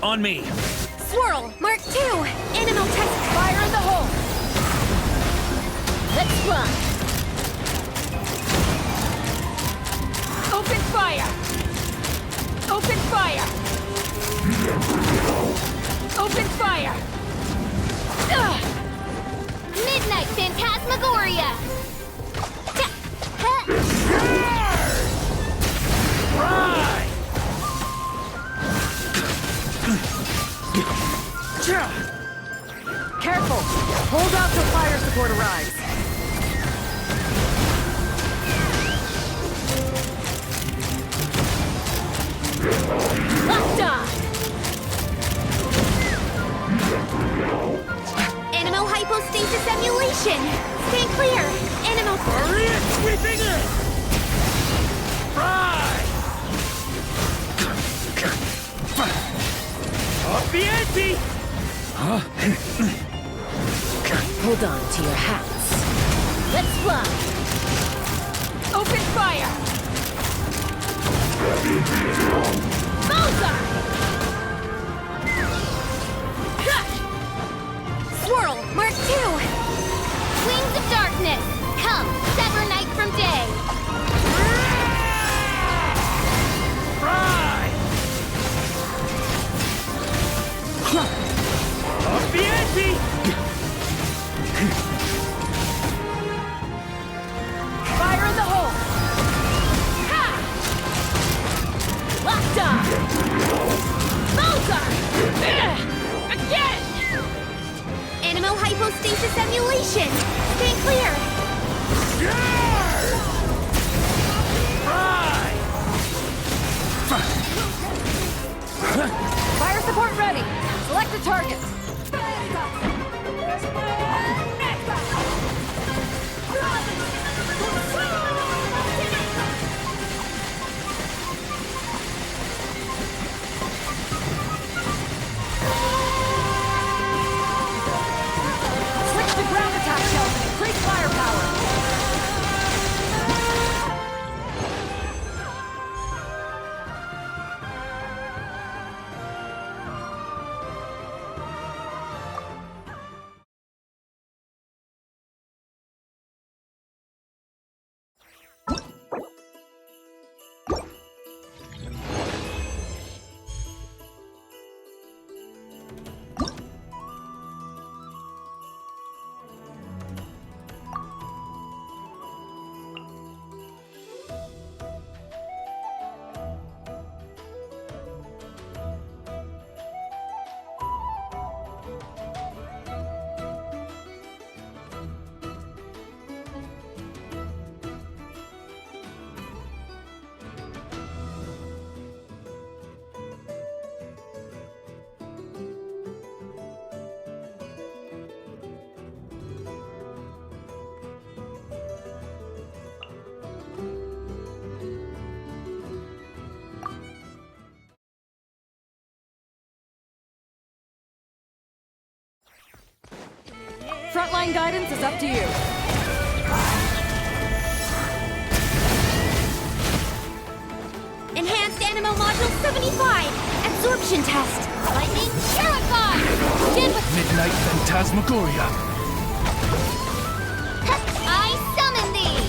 Speaker 13: On me.
Speaker 3: Swirl, Mark 2. Animal test.
Speaker 8: Fire in the hole!
Speaker 3: Let's run.
Speaker 8: Open fire! Open fire! Open fire! Ugh!
Speaker 3: Midnight Phantasmagoria.
Speaker 8: Careful! Hold out till fire support arrives.
Speaker 3: Locked on. Animal hypostasis emulation.
Speaker 13: Fienti!
Speaker 6: Hold on to your hats.
Speaker 3: Let's fly! Open fire! Bullseye! Swirl, Mark 2! Wings of darkness! Come, sever night from day!
Speaker 13: Fry! Fienti!
Speaker 3: Fire in the hole! Ha! Locked on! Bullseye! Again! Animo hypostasis emulation! Stay clear!
Speaker 8: Fire support ready. Select a target. Switch to ground attack shells and increase firepower. Frontline guidance is up to you.
Speaker 3: Enhanced Animo Module 75! Absorption test! Lightning Terrified! Did with
Speaker 10: Midnight Phantasmagoria.
Speaker 3: I summon thee!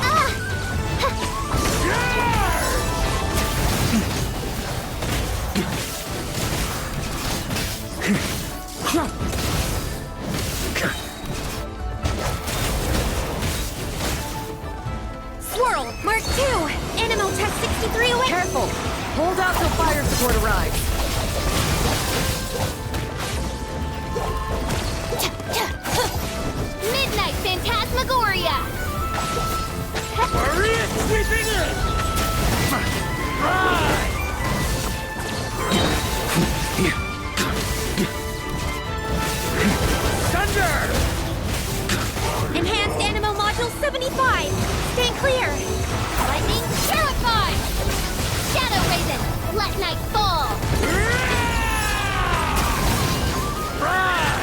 Speaker 3: Ah! Swirl, Mark 2! Animo Test 63 away!
Speaker 8: Careful! Hold out till fire support arrives.
Speaker 3: Midnight Phantasmagoria!
Speaker 13: Maria sweeping in! Fry! Thunder!
Speaker 3: Enhanced Animo Module 75! Stay clear! Lightning Terrified! Shadow Raven! Let night fall!
Speaker 13: Fry!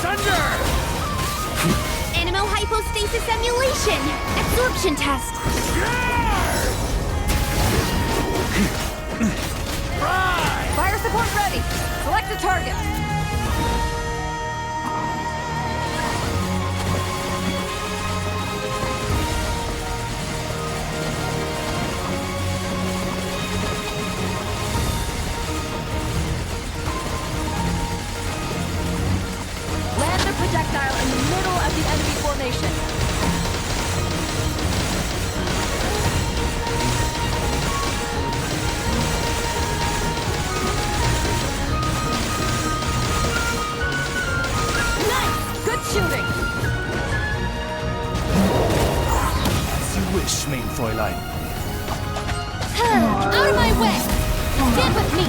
Speaker 13: Thunder!
Speaker 3: Animo Hypostasis Emulation! Absorption test!
Speaker 8: Fire support ready. Select a target. Land the projectile in the middle of the enemy formation. Good shooting!
Speaker 10: As you wish, main Fräulein.
Speaker 3: Out of my way! Stand with me!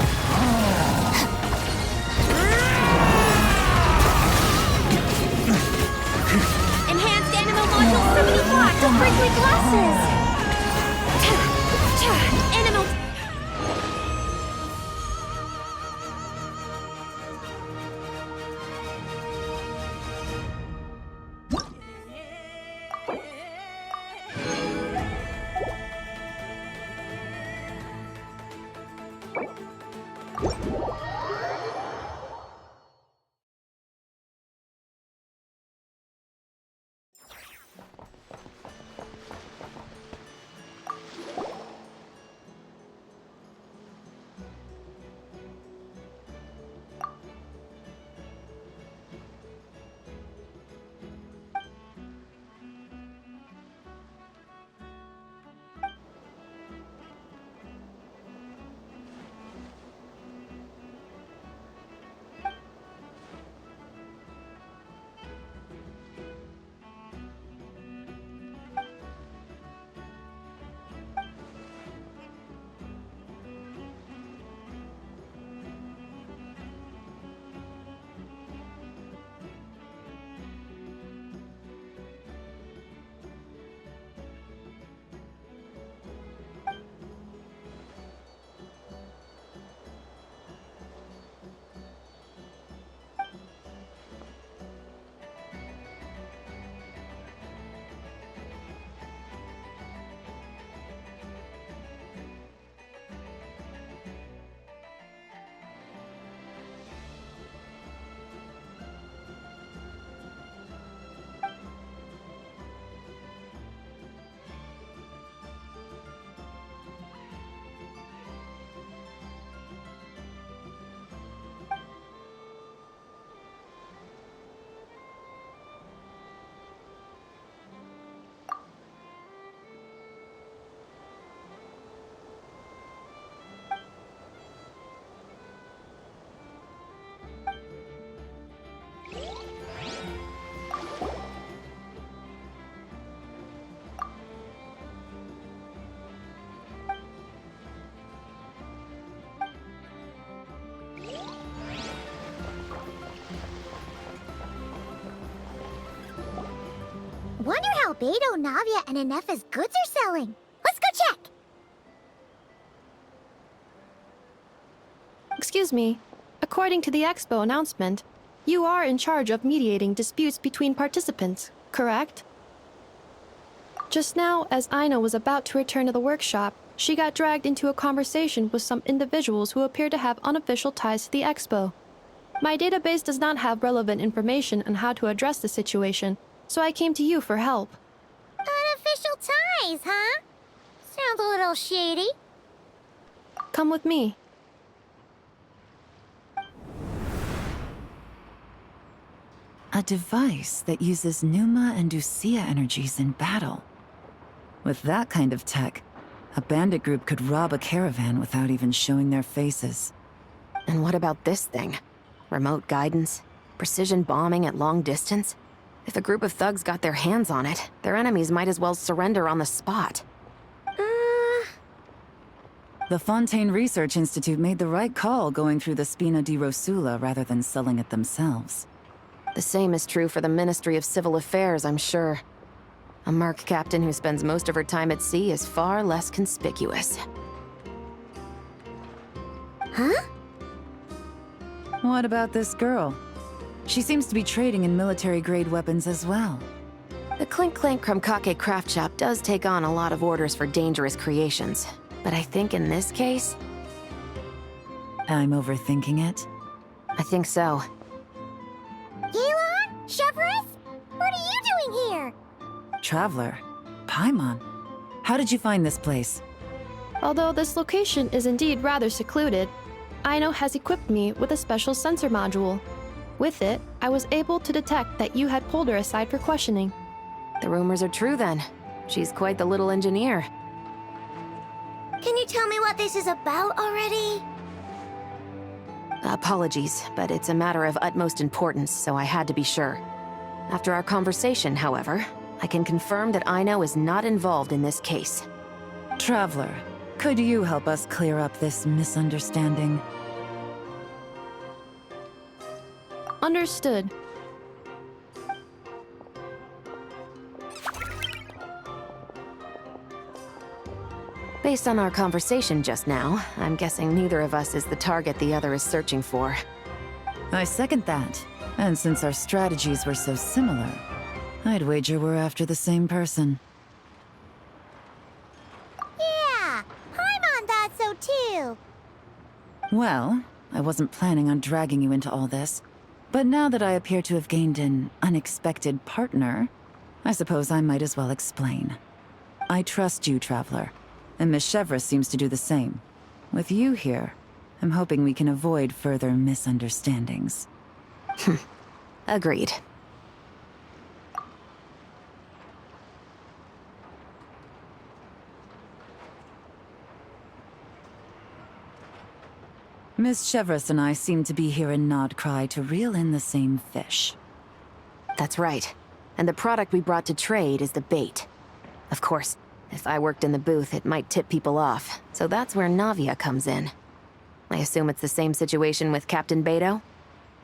Speaker 3: Enhanced Animo Module 75 will break me my glasses! Animal...
Speaker 1: Wonder how Beto, Navia, and Inef's goods are selling. Let's go check!
Speaker 7: Excuse me. According to the expo announcement, you are in charge of mediating disputes between participants, correct? Just now, as Aino was about to return to the workshop, she got dragged into a conversation with some individuals who appear to have unofficial ties to the expo. My database does not have relevant information on how to address the situation, so I came to you for help.
Speaker 1: Unofficial ties, huh? Sounds a little shady.
Speaker 7: Come with me.
Speaker 9: A device that uses Numa and Usia energies in battle. With that kind of tech, a bandit group could rob a caravan without even showing their faces.
Speaker 6: And what about this thing? Remote guidance? Precision bombing at long distance? If a group of thugs got their hands on it, their enemies might as well surrender on the spot.
Speaker 9: The Fontaine Research Institute made the right call going through the Spina di Rosula rather than selling it themselves.
Speaker 6: The same is true for the Ministry of Civil Affairs, I'm sure. A merc captain who spends most of her time at sea is far less conspicuous.
Speaker 1: Huh?
Speaker 9: What about this girl? She seems to be trading in military-grade weapons as well.
Speaker 6: The Clink Clank Krumkake craft shop does take on a lot of orders for dangerous creations. But I think in this case...
Speaker 9: I'm overthinking it?
Speaker 6: I think so.
Speaker 1: Elon? Chevrolet? What are you doing here?
Speaker 9: Traveler? Paimon? How did you find this place?
Speaker 7: Although this location is indeed rather secluded, Aino has equipped me with a special sensor module. With it, I was able to detect that you had pulled her aside for questioning.
Speaker 6: The rumors are true then. She's quite the little engineer.
Speaker 1: Can you tell me what this is about already?
Speaker 6: Apologies, but it's a matter of utmost importance, so I had to be sure. After our conversation, however, I can confirm that Aino is not involved in this case.
Speaker 9: Traveler, could you help us clear up this misunderstanding?
Speaker 6: Based on our conversation just now, I'm guessing neither of us is the target the other is searching for.
Speaker 9: I second that. And since our strategies were so similar, I'd wager we're after the same person.
Speaker 1: Yeah, Paimon thought so too.
Speaker 9: Well, I wasn't planning on dragging you into all this, but now that I appear to have gained an unexpected partner, I suppose I might as well explain. I trust you, Traveler, and Miss Chevreuse seems to do the same. With you here, I'm hoping we can avoid further misunderstandings.
Speaker 6: Agreed.
Speaker 9: Miss Chevreuse and I seem to be here in Nodcry to reel in the same fish.
Speaker 6: That's right. And the product we brought to trade is the bait. Of course, if I worked in the booth, it might tip people off, so that's where Navia comes in. I assume it's the same situation with Captain Beto?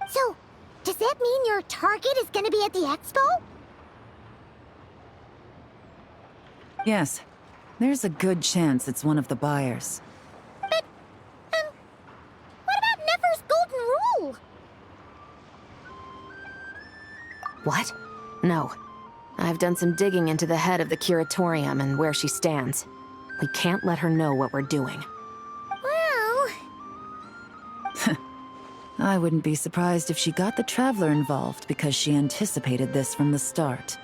Speaker 1: So, does that mean your target is gonna be at the expo?
Speaker 9: Yes, there's a good chance it's one of the buyers.
Speaker 1: But, what about Nefer's golden rule?
Speaker 6: What? No. I've done some digging into the head of the curatorium and where she stands. We can't let her know what we're doing.
Speaker 1: Well...
Speaker 9: I wouldn't be surprised if she got the Traveler involved because she anticipated this from the start.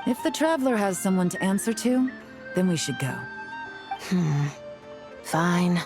Speaker 9: If the Traveler has someone to answer to, then we should go.
Speaker 6: Fine.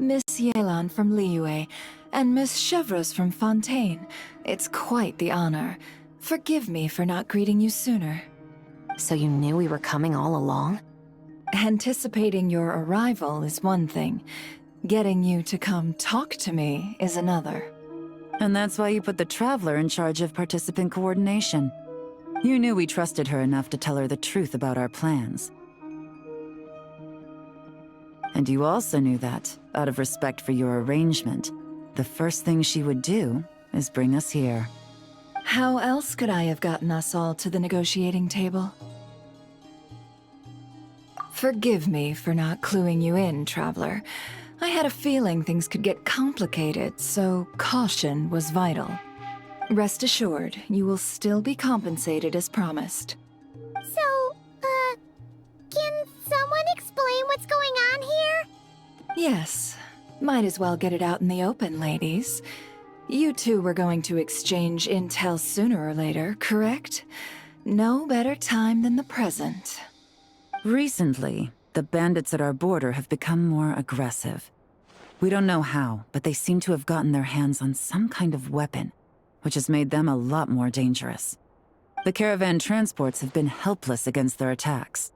Speaker 2: Miss Yelan from Liyue, and Miss Chevreuse from Fontaine. It's quite the honor. Forgive me for not greeting you sooner.
Speaker 6: So you knew we were coming all along?
Speaker 2: Anticipating your arrival is one thing. Getting you to come talk to me is another.
Speaker 9: And that's why you put the Traveler in charge of participant coordination. You knew we trusted her enough to tell her the truth about our plans. And you also knew that, out of respect for your arrangement, the first thing she would do is bring us here.
Speaker 2: How else could I have gotten us all to the negotiating table? Forgive me for not cluing you in, Traveler. I had a feeling things could get complicated, so caution was vital. Rest assured, you will still be compensated as promised.
Speaker 1: So, can someone explain what's going on here?
Speaker 2: Yes. Might as well get it out in the open, ladies. You two were going to exchange intel sooner or later, correct? No better time than the present.
Speaker 9: Recently, the bandits at our border have become more aggressive. We don't know how, but they seem to have gotten their hands on some kind of weapon, which has made them a lot more dangerous. The caravan transports have been helpless against their attacks.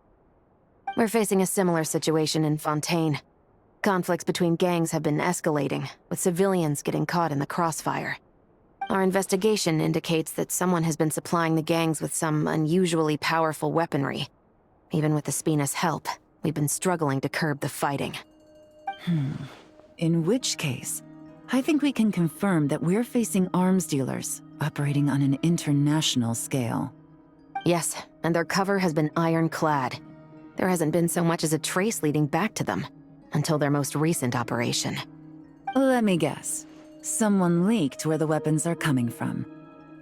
Speaker 6: We're facing a similar situation in Fontaine. Conflicts between gangs have been escalating, with civilians getting caught in the crossfire. Our investigation indicates that someone has been supplying the gangs with some unusually powerful weaponry. Even with the Spina's help, we've been struggling to curb the fighting.
Speaker 9: In which case, I think we can confirm that we're facing arms dealers operating on an international scale.
Speaker 6: Yes, and their cover has been ironclad. There hasn't been so much as a trace leading back to them, until their most recent operation.
Speaker 9: Let me guess. Someone leaked where the weapons are coming from.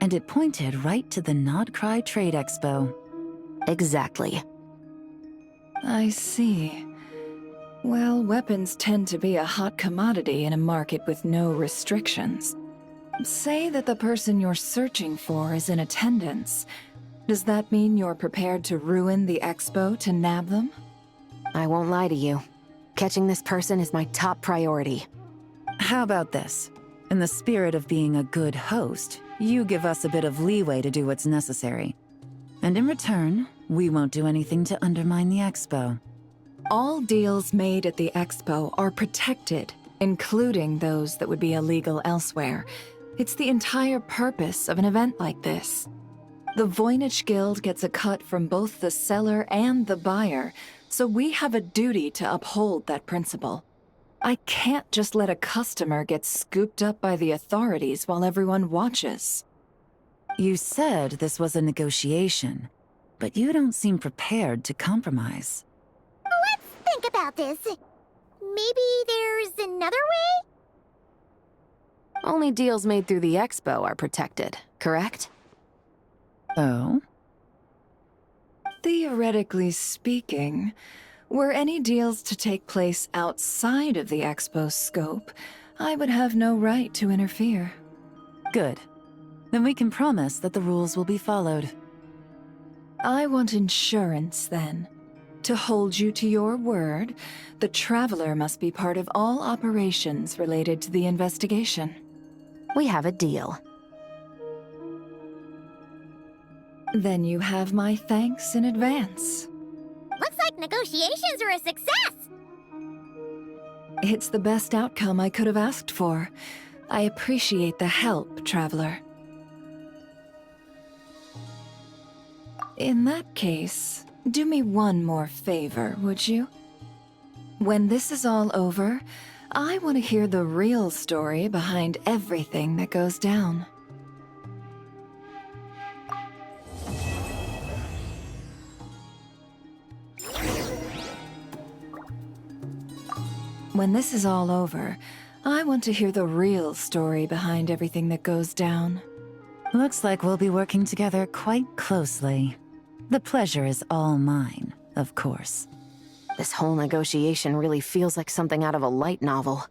Speaker 9: And it pointed right to the Nodcry Trade Expo.
Speaker 6: Exactly.
Speaker 2: I see. Well, weapons tend to be a hot commodity in a market with no restrictions. Say that the person you're searching for is in attendance. Does that mean you're prepared to ruin the expo to nab them?
Speaker 6: I won't lie to you. Catching this person is my top priority.
Speaker 9: How about this? In the spirit of being a good host, you give us a bit of leeway to do what's necessary. And in return, we won't do anything to undermine the expo.
Speaker 2: All deals made at the expo are protected, including those that would be illegal elsewhere. It's the entire purpose of an event like this. The Voynich Guild gets a cut from both the seller and the buyer, so we have a duty to uphold that principle. I can't just let a customer get scooped up by the authorities while everyone watches.
Speaker 9: You said this was a negotiation, but you don't seem prepared to compromise.
Speaker 1: Let's think about this. Maybe there's another way?
Speaker 6: Only deals made through the expo are protected, correct?
Speaker 9: Oh?
Speaker 2: Theoretically speaking, were any deals to take place outside of the expo's scope, I would have no right to interfere.
Speaker 9: Good. Then we can promise that the rules will be followed.
Speaker 2: I want insurance, then. To hold you to your word, the Traveler must be part of all operations related to the investigation.
Speaker 6: We have a deal.
Speaker 2: Then you have my thanks in advance.
Speaker 1: Looks like negotiations are a success!
Speaker 2: It's the best outcome I could have asked for. I appreciate the help, Traveler. In that case, do me one more favor, would you? When this is all over, I want to hear the real story behind everything that goes down. When this is all over, I want to hear the real story behind everything that goes down.
Speaker 9: Looks like we'll be working together quite closely. The pleasure is all mine, of course.
Speaker 6: This whole negotiation really feels like something out of a light novel.